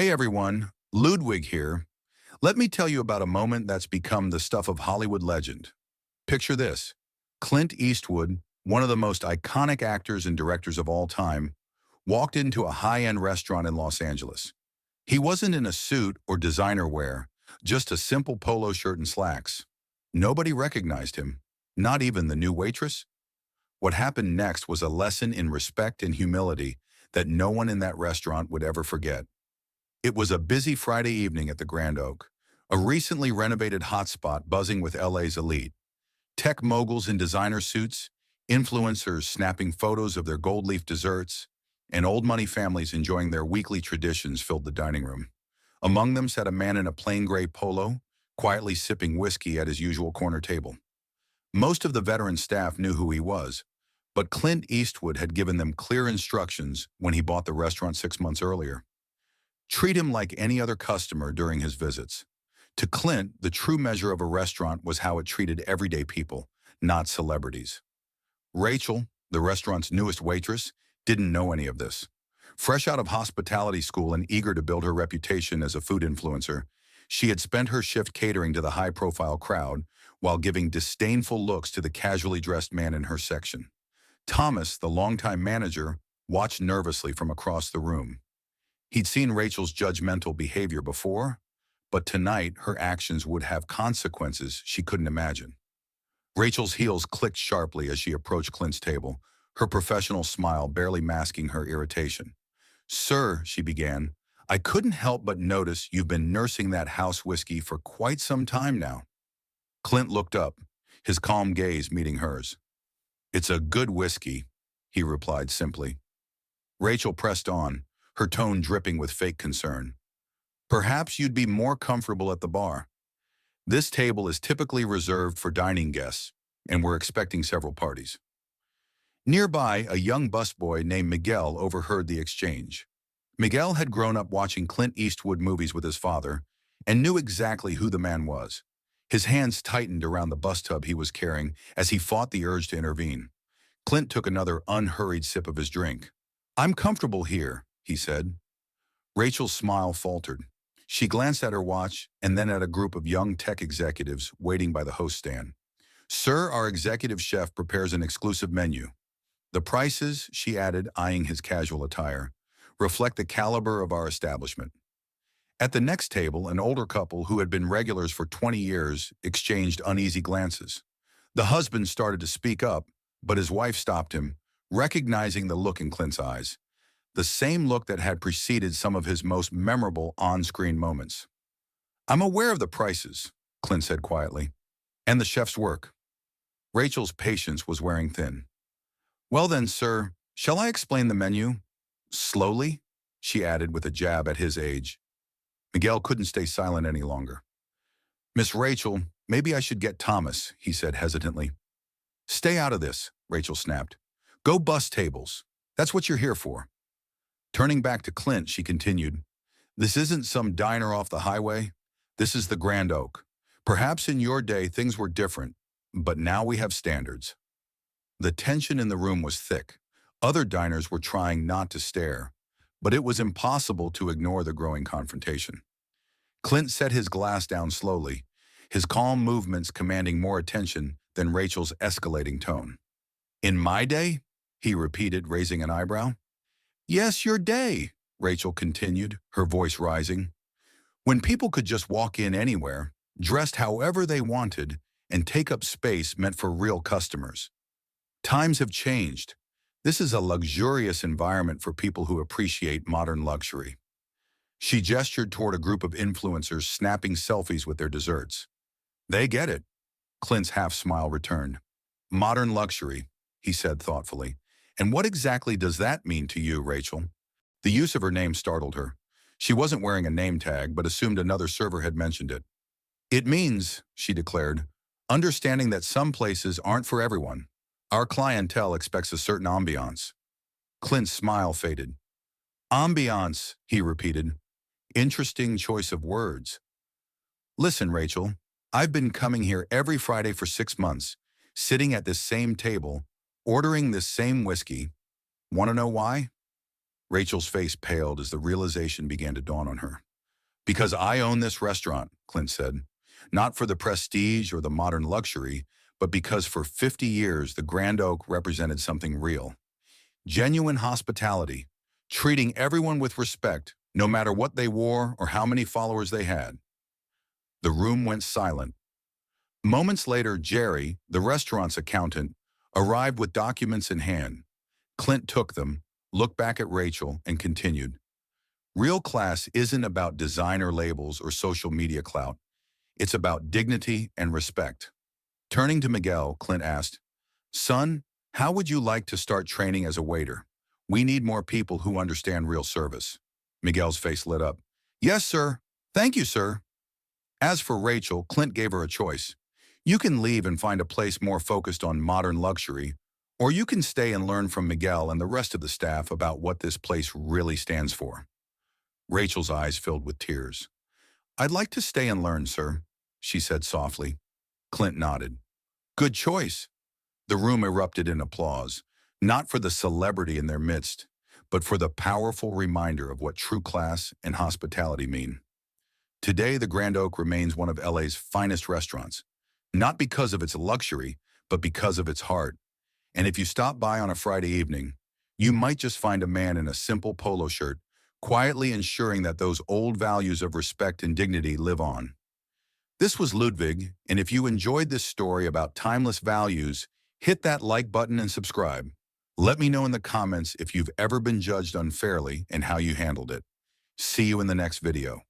Hey everyone, Ludwig here. Let me tell you about a moment that's become the stuff of Hollywood legend. Picture this. Clint Eastwood, one of the most iconic actors and directors of all time, walked into a high-end restaurant in Los Angeles. He wasn't in a suit or designer wear, just a simple polo shirt and slacks. Nobody recognized him, not even the new waitress. What happened next was a lesson in respect and humility that no one in that restaurant would ever forget. It was a busy Friday evening at the Grand Oak, a recently renovated hotspot buzzing with LA's elite. Tech moguls in designer suits, influencers snapping photos of their gold leaf desserts, and old money families enjoying their weekly traditions filled the dining room. Among them sat a man in a plain gray polo, quietly sipping whiskey at his usual corner table. Most of the veteran staff knew who he was, but Clint Eastwood had given them clear instructions when he bought the restaurant 6 months earlier. Treat him like any other customer during his visits. To Clint, the true measure of a restaurant was how it treated everyday people, not celebrities. Rachel, the restaurant's newest waitress, didn't know any of this. Fresh out of hospitality school and eager to build her reputation as a food influencer, she had spent her shift catering to the high-profile crowd while giving disdainful looks to the casually dressed man in her section. Thomas, the longtime manager, watched nervously from across the room. He'd seen Rachel's judgmental behavior before, but tonight her actions would have consequences she couldn't imagine. Rachel's heels clicked sharply as she approached Clint's table, her professional smile barely masking her irritation. "Sir," she began, "I couldn't help but notice you've been nursing that house whiskey for quite some time now." Clint looked up, his calm gaze meeting hers. "It's a good whiskey," he replied simply. Rachel pressed on, her tone dripping with fake concern. "Perhaps you'd be more comfortable at the bar. This table is typically reserved for dining guests, and we're expecting several parties." Nearby, a young busboy named Miguel overheard the exchange. Miguel had grown up watching Clint Eastwood movies with his father and knew exactly who the man was. His hands tightened around the bus tub he was carrying as he fought the urge to intervene. Clint took another unhurried sip of his drink. "I'm comfortable here," he said. Rachel's smile faltered. She glanced at her watch and then at a group of young tech executives waiting by the host stand. "Sir, our executive chef prepares an exclusive menu. The prices," she added, eyeing his casual attire, "reflect the caliber of our establishment." At the next table, an older couple who had been regulars for 20 years exchanged uneasy glances. The husband started to speak up, but his wife stopped him, recognizing the look in Clint's eyes. The same look that had preceded some of his most memorable on-screen moments. "I'm aware of the prices," Clint said quietly, "and the chef's work." Rachel's patience was wearing thin. "Well then, sir, shall I explain the menu?" "Slowly," she added with a jab at his age. Miguel couldn't stay silent any longer. "Miss Rachel, maybe I should get Thomas," he said hesitantly. "Stay out of this," Rachel snapped. "Go bus tables. That's what you're here for." Turning back to Clint, she continued, "This isn't some diner off the highway. This is the Grand Oak. Perhaps in your day things were different, but now we have standards." The tension in the room was thick. Other diners were trying not to stare, but it was impossible to ignore the growing confrontation. Clint set his glass down slowly, his calm movements commanding more attention than Rachel's escalating tone. "In my day?" he repeated, raising an eyebrow. "Yes, your day," Rachel continued, her voice rising. "When people could just walk in anywhere, dressed however they wanted, and take up space meant for real customers. Times have changed. This is a luxurious environment for people who appreciate modern luxury." She gestured toward a group of influencers snapping selfies with their desserts. "They get it." Clint's half-smile returned. "Modern luxury," he said thoughtfully. "And what exactly does that mean to you, Rachel?" The use of her name startled her. She wasn't wearing a name tag, but assumed another server had mentioned it. "It means," she declared, "understanding that some places aren't for everyone. Our clientele expects a certain ambiance." Clint's smile faded. "Ambiance," he repeated. Interesting choice of words. "Listen, Rachel, I've been coming here every Friday for 6 months, sitting at this same table, ordering this same whiskey. Want to know why?" Rachel's face paled as the realization began to dawn on her. Because I own this restaurant, Clint said. Not for the prestige or the modern luxury, but because for 50 years the Grand Oak represented something real. Genuine hospitality, treating everyone with respect, no matter what they wore or how many followers they had. The room went silent. Moments later, Jerry, the restaurant's accountant, arrived with documents in hand. Clint took them, looked back at Rachel, and continued. Real class isn't about designer labels or social media clout. It's about dignity and respect. Turning to Miguel, Clint asked, Son, how would you like to start training as a waiter? We need more people who understand real service. Miguel's face lit up. Yes, sir. Thank you, sir. As for Rachel, Clint gave her a choice. You can leave and find a place more focused on modern luxury, or you can stay and learn from Miguel and the rest of the staff about what this place really stands for. Rachel's eyes filled with tears. I'd like to stay and learn, sir, she said softly. Clint nodded. Good choice. The room erupted in applause, not for the celebrity in their midst, but for the powerful reminder of what true class and hospitality mean. Today, the Grand Oak remains one of LA's finest restaurants, not because of its luxury, but because of its heart. And if you stop by on a Friday evening, you might just find a man in a simple polo shirt, quietly ensuring that those old values of respect and dignity live on. This was Ludwig, and if you enjoyed this story about timeless values, hit that like button and subscribe. Let me know in the comments if you've ever been judged unfairly and how you handled it. See you in the next video.